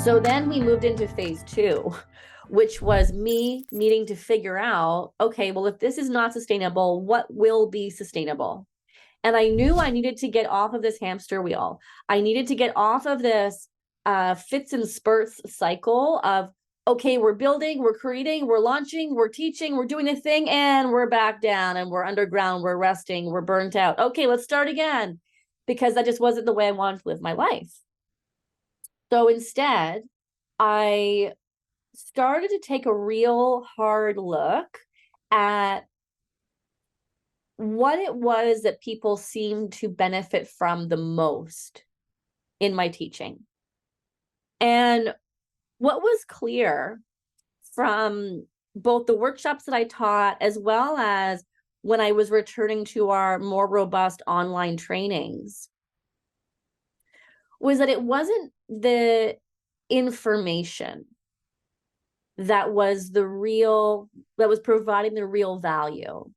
So then we moved into phase two, which was me needing to figure out, okay, well, if this is not sustainable, what will be sustainable? And I knew I needed to get off of this hamster wheel. I needed to get off of this fits and spurts cycle of, okay, we're building, we're creating, we're launching, we're teaching, we're doing a thing, and we're back down and we're underground, we're resting, we're burnt out. Okay, let's start again, because that just wasn't the way I wanted to live my life. So instead, I started to take a real hard look at what it was that people seemed to benefit from the most in my teaching. And what was clear from both the workshops that I taught, as well as when I was returning to our more robust online trainings, was that it wasn't the information that was providing the real value.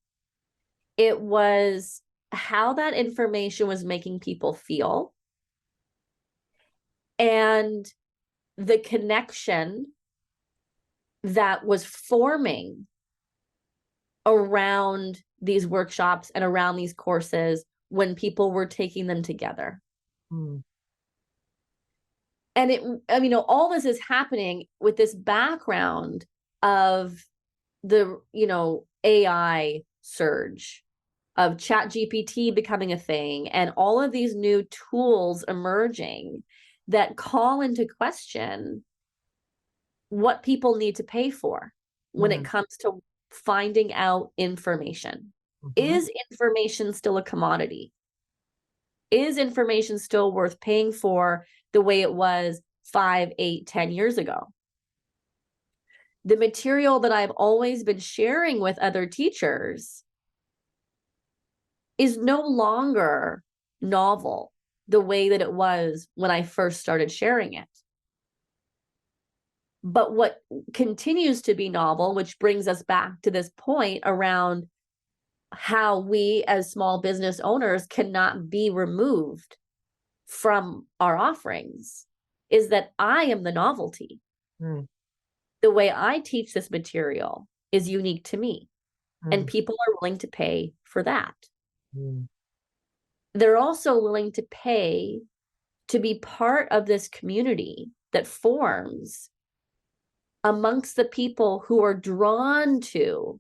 It was how that information was making people feel, and the connection that was forming around these workshops and around these courses when people were taking them together. And all this is happening with this background of the, AI surge, of ChatGPT becoming a thing, and all of these new tools emerging that call into question what people need to pay for when it comes to finding out information. Is information still a commodity? Is information still worth paying for the way it was 5, 8, 10 years ago? The material that I've always been sharing with other teachers is no longer novel the way that it was when I first started sharing it. But what continues to be novel, which brings us back to this point around how we as small business owners cannot be removed from our offerings, is that I am the novelty. The way I teach this material is unique to me, and people are willing to pay for that. They're also willing to pay to be part of this community that forms amongst the people who are drawn to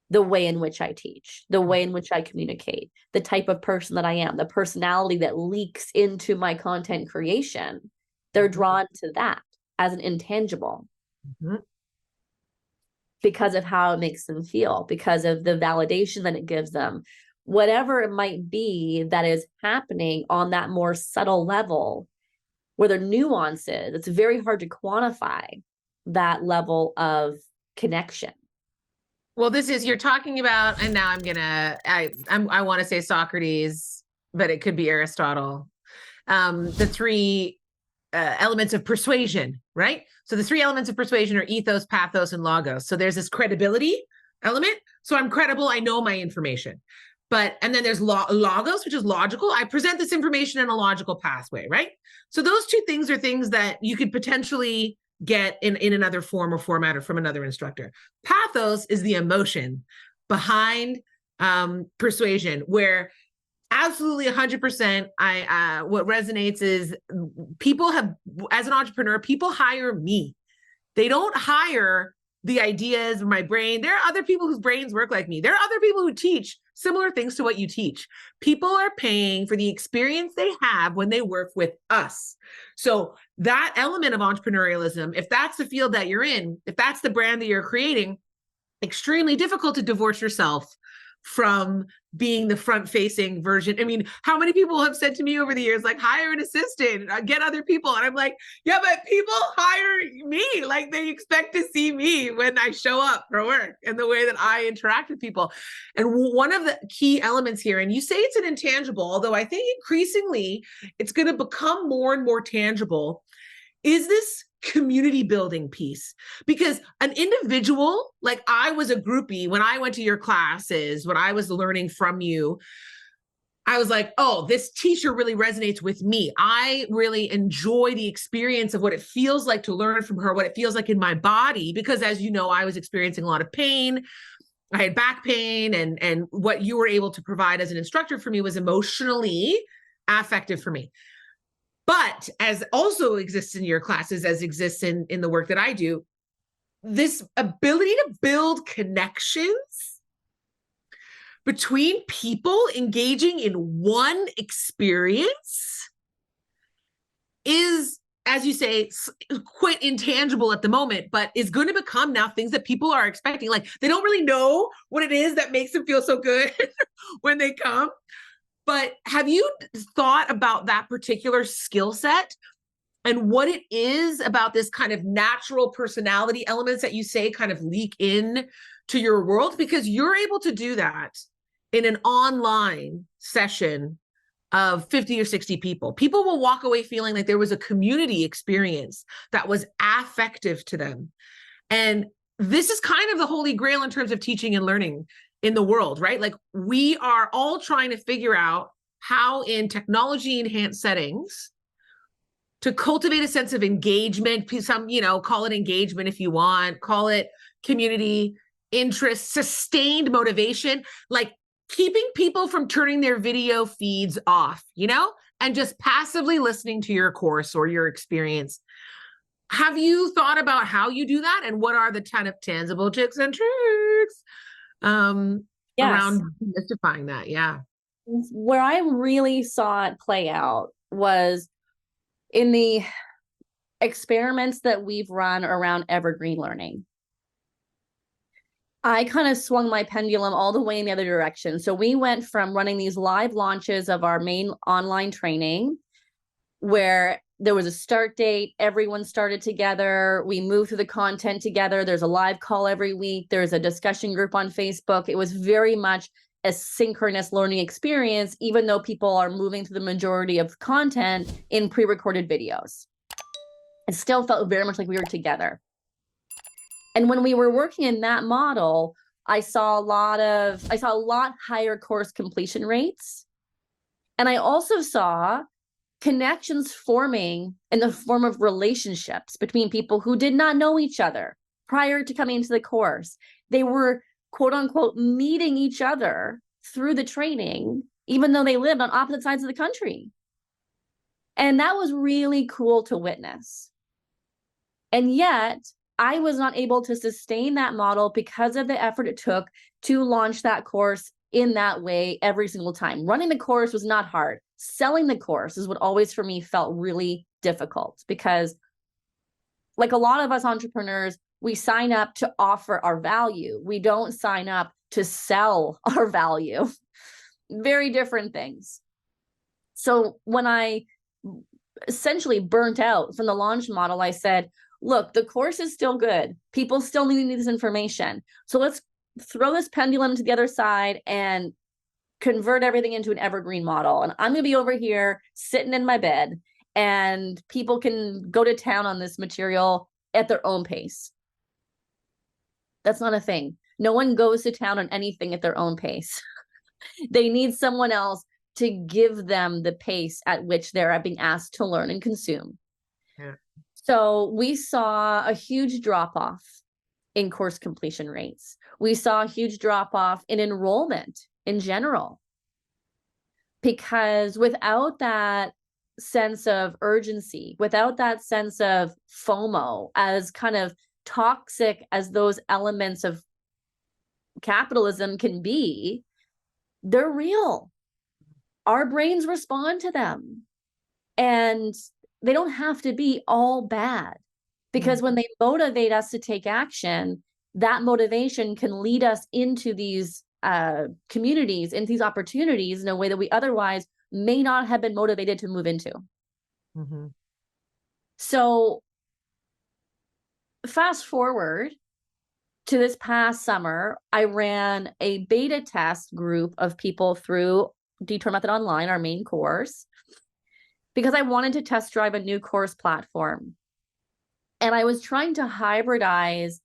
the way in which I teach, the way in which I communicate, the type of person that I am, the personality that leaks into my content creation. They're drawn to that as an intangible because of how it makes them feel, because of the validation that it gives them, whatever it might be that is happening on that more subtle level where there are nuances. It's very hard to quantify that level of connection. Well, you're talking about, and now I want to say Socrates, but it could be Aristotle. The three elements of persuasion, right? So the three elements of persuasion are ethos, pathos, and logos. So there's this credibility element. So I'm credible. I know my information. And then there's logos, which is logical. I present this information in a logical pathway, right? So those two things are things that you could potentially get in another form or format or from another instructor. Pathos is the emotion behind persuasion, where absolutely 100%, what resonates is people have, as an entrepreneur, people hire me. They don't hire the ideas of my brain. There are other people whose brains work like me. There are other people who teach similar things to what you teach. People are paying for the experience they have when they work with us. So that element of entrepreneurialism, if that's the field that you're in, if that's the brand that you're creating, extremely difficult to divorce yourself from being the front-facing version. I mean, how many people have said to me over the years, like, hire an assistant, get other people. And I'm like, yeah, but people hire me. Like, they expect to see me when I show up for work and the way that I interact with people. And one of the key elements here, and you say it's an intangible, although I think increasingly it's going to become more and more tangible, is this community building piece. Because an individual, like I was a groupie when I went to your classes, when I was learning from you, I was like, oh, this teacher really resonates with me. I really enjoy the experience of what it feels like to learn from her, what it feels like in my body, because as you know, I was experiencing a lot of pain. I had back pain, and what you were able to provide as an instructor for me was emotionally affective for me. But as also exists in your classes, as exists in the work that I do, this ability to build connections between people engaging in one experience is, as you say, quite intangible at the moment, but is going to become now things that people are expecting. Like they don't really know what it is that makes them feel so good when they come. But have you thought about that particular skill set and what it is about this kind of natural personality elements that you say kind of leak in to your world? Because you're able to do that in an online session of 50 or 60 people. People will walk away feeling like there was a community experience that was affective to them. And this is kind of the holy grail in terms of teaching and learning in the world, right? Like we are all trying to figure out how in technology enhanced settings to cultivate a sense of engagement, some, call it engagement if you want, call it community, interest, sustained motivation, like keeping people from turning their video feeds off, and just passively listening to your course or your experience. Have you thought about how you do that? And what are the kind of tangible tricks and tricks around mystifying that? Yeah. Where I really saw it play out was in the experiments that we've run around evergreen learning. I kind of swung my pendulum all the way in the other direction. So we went from running these live launches of our main online training where there was a start date, everyone started together, we moved through the content together, there's a live call every week, there's a discussion group on Facebook. It was very much a synchronous learning experience, even though people are moving through the majority of content in pre-recorded videos. It still felt very much like we were together. And when we were working in that model, I saw a lot higher course completion rates. And I also saw connections forming in the form of relationships between people who did not know each other prior to coming into the course. They were, quote unquote, meeting each other through the training, even though they lived on opposite sides of the country. And that was really cool to witness. And yet, I was not able to sustain that model because of the effort it took to launch that course in that way every single time. Running the course was not hard. Selling the course is what always for me felt really difficult because, like a lot of us entrepreneurs, we sign up to offer our value. We don't sign up to sell our value. Very different things. So when I essentially burnt out from the launch model, I said, look, the course is still good. People still need this information. So let's throw this pendulum to the other side and convert everything into an evergreen model. And I'm going to be over here sitting in my bed and people can go to town on this material at their own pace. That's not a thing. No one goes to town on anything at their own pace. They need someone else to give them the pace at which they're being asked to learn and consume. Yeah. So we saw a huge drop-off in course completion rates. We saw a huge drop-off in enrollment in general. Because without that sense of urgency, without that sense of FOMO, as kind of toxic as those elements of capitalism can be, they're real. Our brains respond to them. And they don't have to be all bad, because when they motivate us to take action, that motivation can lead us into these communities, into these opportunities in a way that we otherwise may not have been motivated to move into. Mm-hmm. So fast forward to this past summer, I ran a beta test group of people through Detour Method Online, our main course, because I wanted to test drive a new course platform. And I was trying to hybridize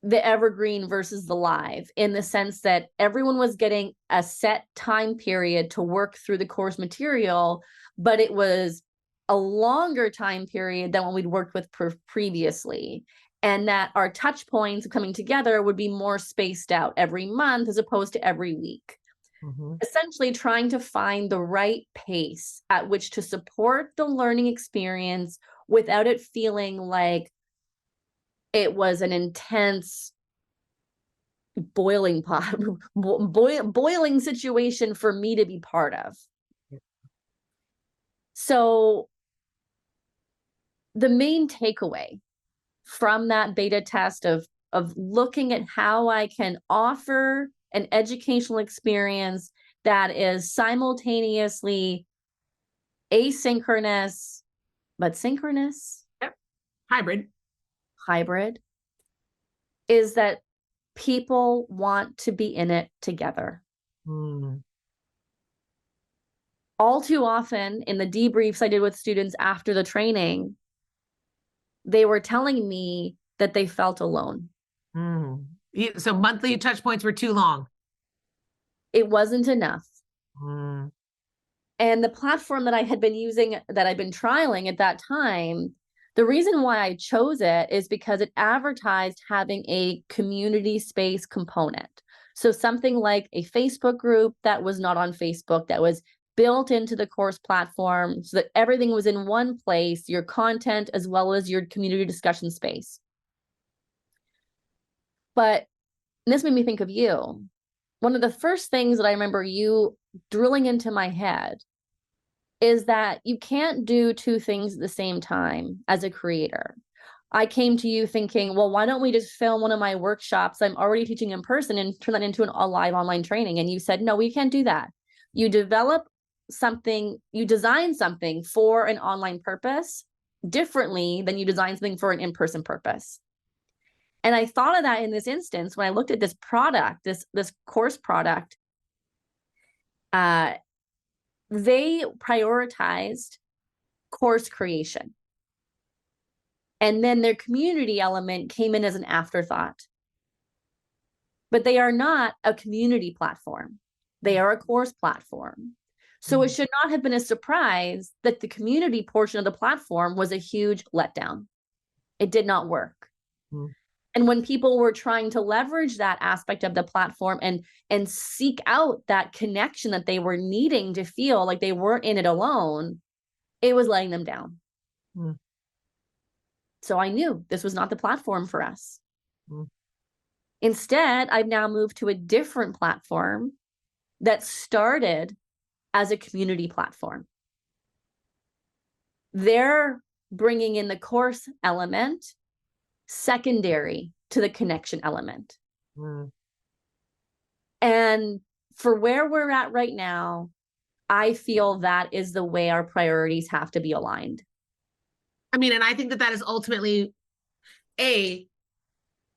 the evergreen versus the live, in the sense that everyone was getting a set time period to work through the course material, but it was a longer time period than what we'd worked with previously. And that our touch points coming together would be more spaced out every month as opposed to every week. Essentially trying to find the right pace at which to support the learning experience without it feeling like it was an intense boiling pot, boiling situation for me to be part of. So the main takeaway from that beta test of looking at how I can offer an educational experience that is simultaneously asynchronous but synchronous, Yep. Hybrid, is that people want to be in it together. All too often in the debriefs I did with students after the training, they were telling me that they felt alone. So monthly touch points were too long. It wasn't enough. And the platform that I had been using, that I'd been trialing at that time, the reason why I chose it is because it advertised having a community space component. So something like a Facebook group that was not on Facebook, that was built into the course platform so that everything was in one place, your content as well as your community discussion space. But this made me think of you. One of the first things that I remember you drilling into my head is that you can't do two things at the same time as a creator. I came to you thinking, well, why don't we just film one of my workshops I'm already teaching in person and turn that into a live online training? And you said, no, we can't do that. You develop something, you design something for an online purpose differently than you design something for an in-person purpose. And I thought of that in this instance when I looked at this product, this course product. They prioritized course creation. And then their community element came in as an afterthought. But they are not a community platform. They are a course platform. So it should not have been a surprise that the community portion of the platform was a huge letdown. It did not work. And when people were trying to leverage that aspect of the platform and seek out that connection that they were needing to feel like they weren't in it alone, it was letting them down. So I knew this was not the platform for us. Instead, I've now moved to a different platform that started as a community platform. They're bringing in the course element secondary to the connection element. And for where we're at right now, I feel that is the way our priorities have to be aligned. I mean, and I think that is ultimately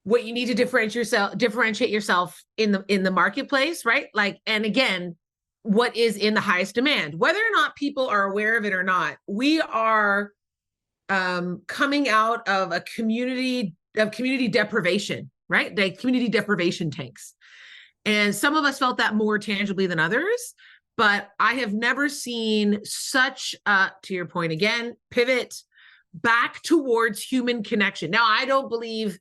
what you need to differentiate yourself in the marketplace, right? Like, and again, what is in the highest demand, whether or not people are aware of it or not. We are coming out of a community deprivation, right? The community deprivation tanks. And some of us felt that more tangibly than others, but I have never seen such, to your point again, pivot back towards human connection. Now, I don't believe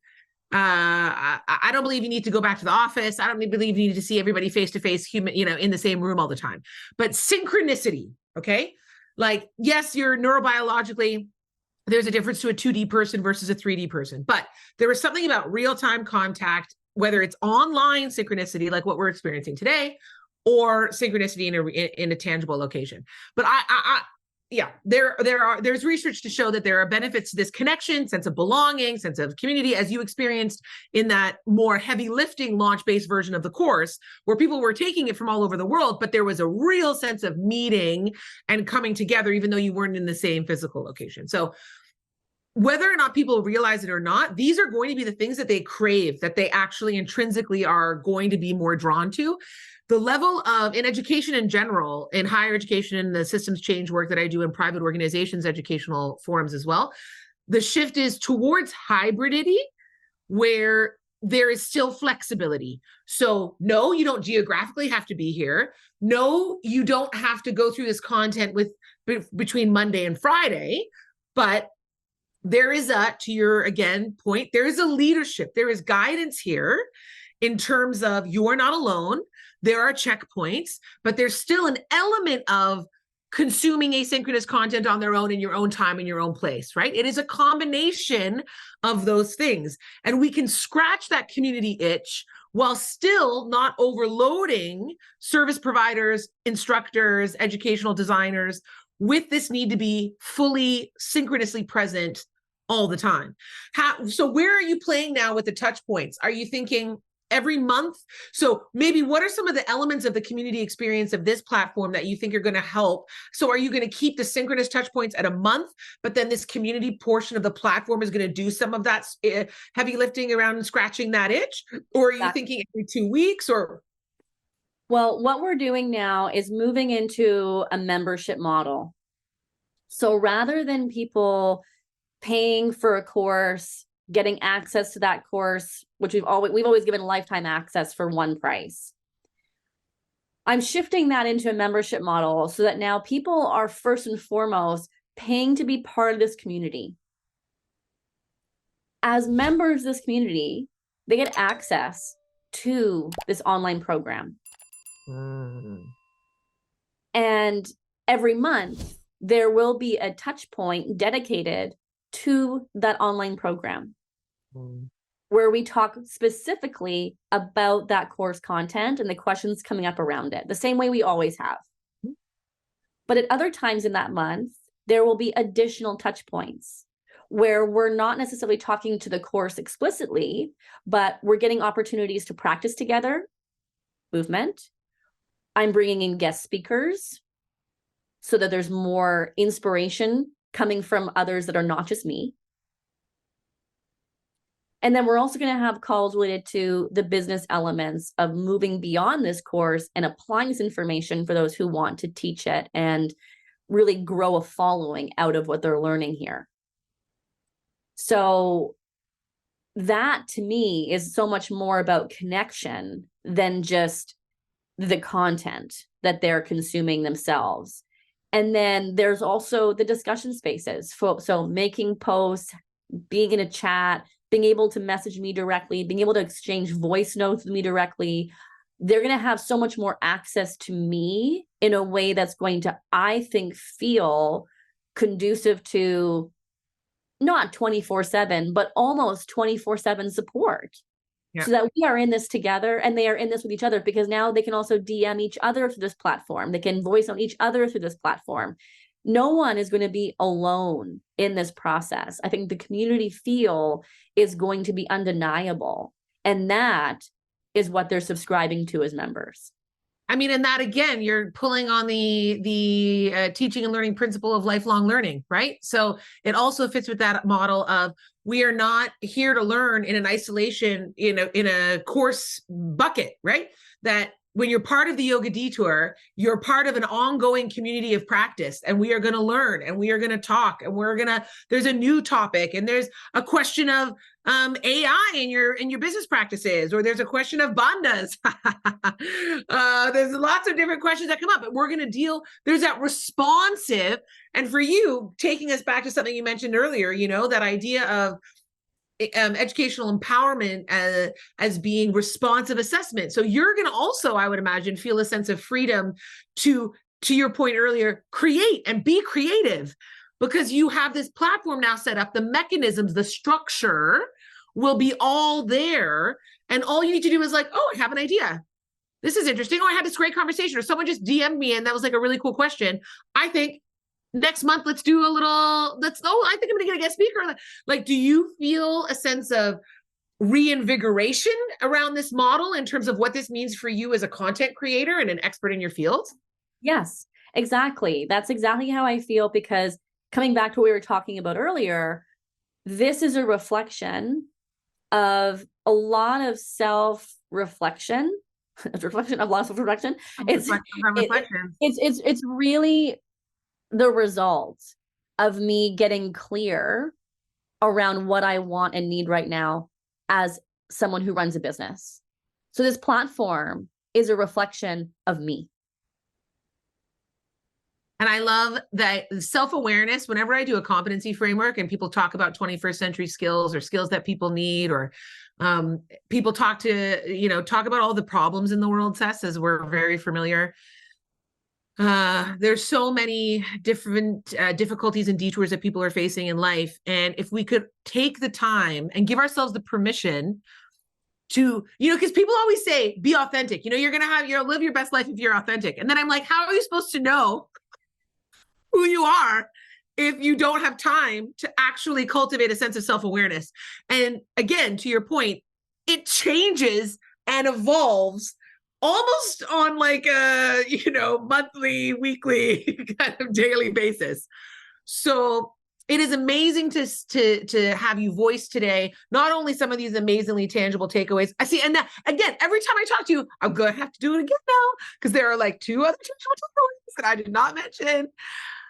you need to go back to the office. I don't believe you need to see everybody face to face, human, in the same room all the time. But synchronicity, okay? Like, yes, you're neurobiologically, there's a difference to a 2D person versus a 3D person. But there was something about real-time contact, whether it's online synchronicity, like what we're experiencing today, or synchronicity in a tangible location. But there's research to show that there are benefits to this connection, sense of belonging, sense of community, as you experienced in that more heavy lifting launch-based version of the course, where people were taking it from all over the world, but there was a real sense of meeting and coming together, even though you weren't in the same physical location. So whether or not people realize it or not, these are going to be the things that they crave, that they actually intrinsically are going to be more drawn to. The level of, in education in general, in higher education, and the systems change work that I do in private organizations, educational forums as well, the shift is towards hybridity, where there is still flexibility. So no, you don't geographically have to be here. No, you don't have to go through this content between Monday and Friday, but there is to your, again, point, there is a leadership, there is guidance here in terms of you are not alone. There are checkpoints, but there's still an element of consuming asynchronous content on their own in your own time, in your own place, right? It is a combination of those things. And we can scratch that community itch while still not overloading service providers, instructors, educational designers with this need to be fully synchronously present all the time. So where are you playing now with the touch points? Are you thinking every month? So maybe what are some of the elements of the community experience of this platform that you think are going to help? So are you going to keep the synchronous touch points at a month, but then this community portion of the platform is going to do some of that heavy lifting around and scratching that itch? Or are you thinking every 2 weeks? Or well, what we're doing now is moving into a membership model. So rather than people paying for a course, getting access to that course, which we've always given lifetime access for one price, I'm shifting that into a membership model so that now people are first and foremost paying to be part of this community. As members of this community, they get access to this online program. And every month, there will be a touch point dedicated to that online program where we talk specifically about that course content and the questions coming up around it, the same way we always have. But at other times in that month, there will be additional touch points where we're not necessarily talking to the course explicitly, but we're getting opportunities to practice together, movement. I'm bringing in guest speakers so that there's more inspiration coming from others that are not just me. And then we're also going to have calls related to the business elements of moving beyond this course and applying this information for those who want to teach it and really grow a following out of what they're learning here. So that to me is so much more about connection than just the content that they're consuming themselves. And then there's also the discussion spaces. So making posts, being in a chat, being able to message me directly, being able to exchange voice notes with me directly. They're going to have so much more access to me in a way that's going to, I think, feel conducive to not 24/7, but almost 24/7 support. Yeah. So that we are in this together and they are in this with each other, because now they can also DM each other through this platform. They can voice on each other through this platform. No one is going to be alone in this process. I think the community feel is going to be undeniable. And that is what they're subscribing to as members. I mean, and that again, you're pulling on the teaching and learning principle of lifelong learning, right? So it also fits with that model of we are not here to learn in an isolation in a course bucket, right? That when you're part of the Yoga Detour, you're part of an ongoing community of practice, and we are going to learn and we are going to talk and there's a new topic and there's a question of AI in your business practices, or there's a question of bandhas. There's lots of different questions that come up, but we're going to there's that responsive. And for you, taking us back to something you mentioned earlier, that idea of educational empowerment as being responsive assessment. So you're going to also, I would imagine, feel a sense of freedom to your point earlier, create and be creative, because you have this platform now set up, the mechanisms, the structure will be all there. And all you need to do is like, oh, I have an idea. This is interesting. Oh, I had this great conversation, or someone just DM'd me and that was like a really cool question. I think next month, I think I'm going to get a guest speaker. Like, do you feel a sense of reinvigoration around this model in terms of what this means for you as a content creator and an expert in your field? Yes, exactly. That's exactly how I feel, because coming back to what we were talking about earlier, this is a reflection of a lot of self-reflection. It's really the result of me getting clear around what I want and need right now as someone who runs a business. So this platform is a reflection of me. And I love that self-awareness. Whenever I do a competency framework and people talk about 21st century skills or skills that people need, or people talk about all the problems in the world, Cess, as we're very familiar. There's so many different difficulties and detours that people are facing in life. And if we could take the time and give ourselves the permission to, because people always say, be authentic. You're going to live your best life if you're authentic. And then I'm like, how are you supposed to know who you are if you don't have time to actually cultivate a sense of self-awareness? And again, to your point, it changes and evolves almost on like a, monthly, weekly, kind of daily basis. So it is amazing to have you voice today, not only some of these amazingly tangible takeaways. I see, and that, again, every time I talk to you, I'm going to have to do it again now, because there are like 2 other tangible takeaways that I did not mention.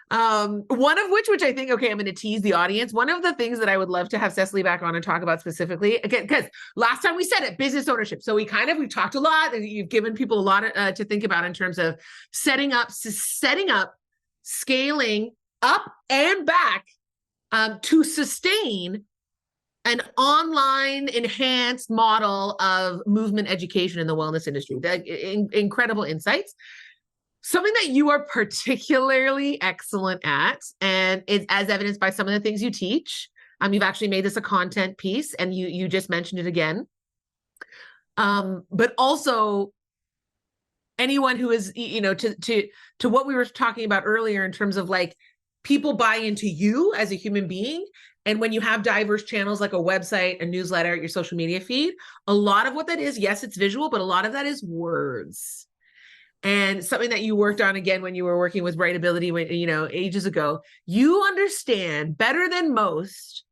One of which I think, okay, I'm going to tease the audience. One of the things that I would love to have Cecily back on and talk about specifically, again, because last time we said it, business ownership. So we talked a lot, and you've given people a lot to think about in terms of setting up, scaling up and back to sustain an online enhanced model of movement education in the wellness industry. Incredible insights. Something that you are particularly excellent at, and is as evidenced by some of the things you teach. You've actually made this a content piece, and you just mentioned it again. But also anyone who is, to what we were talking about earlier in terms of like people buy into you as a human being. And when you have diverse channels like a website, a newsletter, your social media feed, a lot of what that is, yes, it's visual, but a lot of that is words. And something that you worked on again when you were working with Writability, ages ago, you understand better than most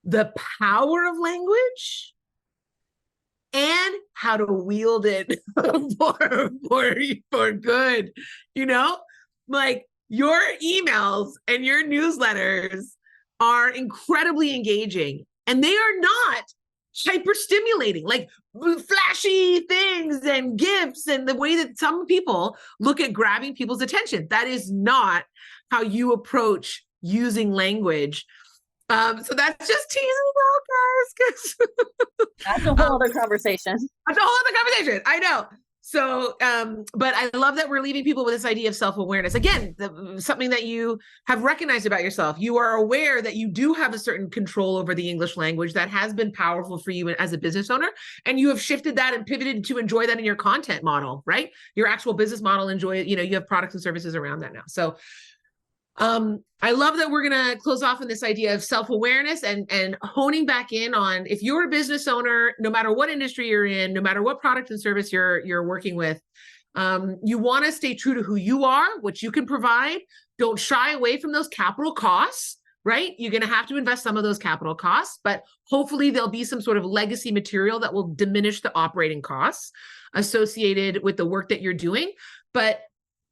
the power of language and how to wield it for good. Like your emails and your newsletters are incredibly engaging, and they are not hyper stimulating, like flashy things and gifts and the way that some people look at grabbing people's attention. That is not how you approach using language. So that's just teasing out, guys. That's a whole other conversation. That's a whole other conversation. I know. So, but I love that we're leaving people with this idea of self-awareness. Again, something that you have recognized about yourself. You are aware that you do have a certain control over the English language that has been powerful for you as a business owner. And you have shifted that and pivoted to enjoy that in your content model, right? Your actual business model, you have products and services around that now. So I love that we're going to close off on this idea of self-awareness and honing back in on, if you're a business owner, no matter what industry you're in, no matter what product and service you're working with, you want to stay true to who you are, what you can provide. Don't shy away from those capital costs, right? You're going to have to invest some of those capital costs, but hopefully there'll be some sort of legacy material that will diminish the operating costs associated with the work that you're doing. But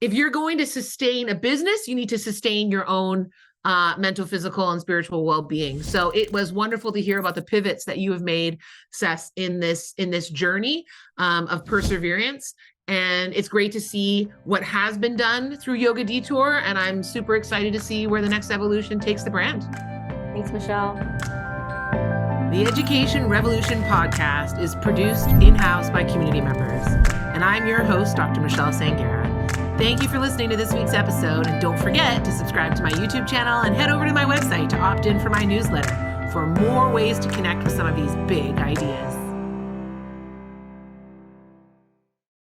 if you're going to sustain a business, you need to sustain your own mental, physical, and spiritual well-being. So it was wonderful to hear about the pivots that you have made, Cess, in this journey of perseverance. And it's great to see what has been done through Yoga Detour. And I'm super excited to see where the next evolution takes the brand. Thanks, Michelle. The Education Revolution podcast is produced in-house by community members. And I'm your host, Dr. Michelle Sangera. Thank you for listening to this week's episode, and don't forget to subscribe to my YouTube channel and head over to my website to opt in for my newsletter for more ways to connect with some of these big ideas.